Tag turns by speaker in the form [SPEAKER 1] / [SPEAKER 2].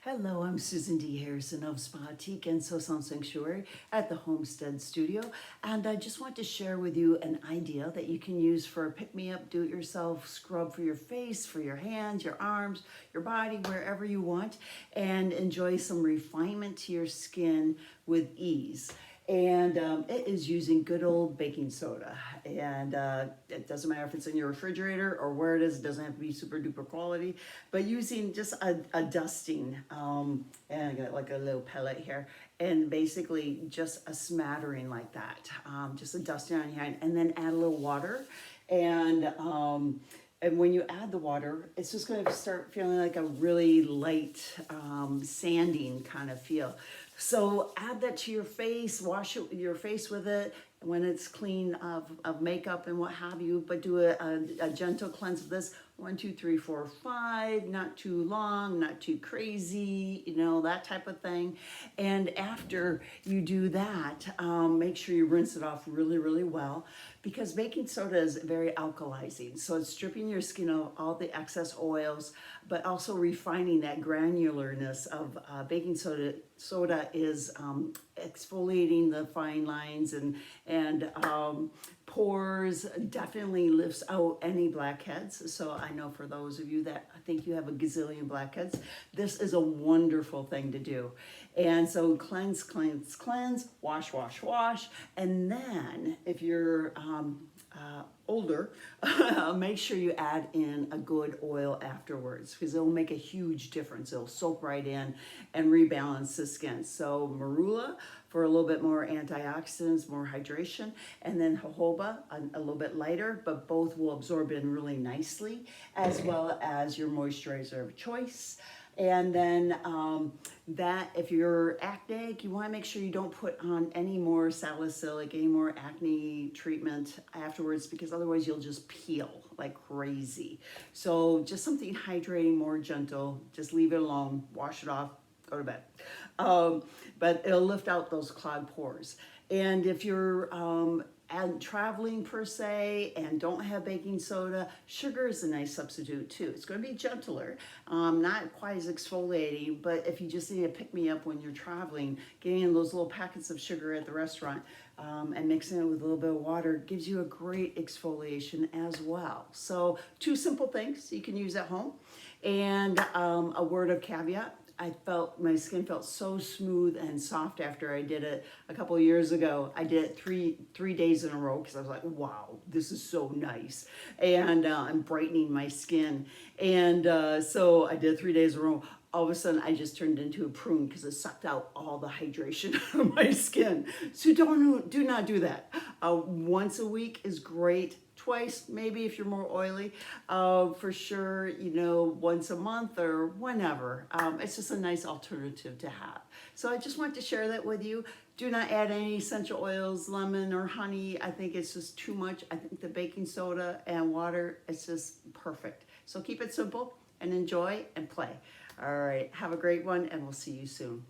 [SPEAKER 1] Hello, I'm Susan D. Harrison of Spa-tique and Sound Sanctuary at the Homestead Studio. And I just want to share with you an idea that you can use for a pick-me-up, do-it-yourself scrub for your face, for your hands, your arms, your body, wherever you want, and enjoy some refinement to your skin with ease. And it is using good old baking soda. And it doesn't matter if it's in your refrigerator or where it is, it doesn't have to be super duper quality, but using just a dusting, and I got like a little pellet here, and basically just a smattering like that, just a dusting on your hand, and then add a little water. And when you add the water, it's just going to start feeling like a really light, sanding kind of feel. So add that to your face, wash your face with it when it's clean of makeup and what have you, but do a gentle cleanse of this. 1, 2, 3, 4, 5, not too long, not too crazy, you know, that type of thing. And after you do that, make sure you rinse it off really, really well, because baking soda is very alkalizing. So it's stripping your skin of all the excess oils, but also refining that granularness of baking soda. Soda is exfoliating the fine lines and pores, definitely lifts out any blackheads. So I know for those of you that think you have a gazillion blackheads, this is a wonderful thing to do. And so cleanse, cleanse, cleanse, wash, wash, wash. And then if you're older, make sure you add in a good oil afterwards, because it'll make a huge difference. It'll soak right in and rebalance the skin. So marula for a little bit more antioxidants, more hydration, and then jojoba a little bit lighter, but both will absorb in really nicely, as well as your moisturizer of choice. And then that if you're acne, you want to make sure you don't put on any more salicylic, any more acne treatment afterwards, because otherwise you'll just peel like crazy. So just something hydrating, more gentle, just leave it alone, wash it off, go to bed. But it'll lift out those clogged pores. And if you're and traveling per se and don't have baking soda, sugar is a nice substitute too. It's going to be gentler, not quite as exfoliating, but if you just need to pick me up when you're traveling, getting in those little packets of sugar at the restaurant and mixing it with a little bit of water gives you a great exfoliation as well. So 2 simple things you can use at home. And a word of caveat: I felt my skin felt so smooth and soft after I did it a couple of years ago. I did it three days in a row because I was like, wow, this is so nice. And I'm brightening my skin. And so I did it 3 days in a row. All of a sudden, I just turned into a prune because it sucked out all the hydration out of my skin. So do not do that. Once a week is great. Twice, maybe if you're more oily, for sure, you know, once a month or whenever. It's just a nice alternative to have. So I just want to share that with you. Do not add any essential oils, lemon or honey. I think it's just too much. I think the baking soda and water is just perfect. So keep it simple and enjoy and play. All right, have a great one, and we'll see you soon.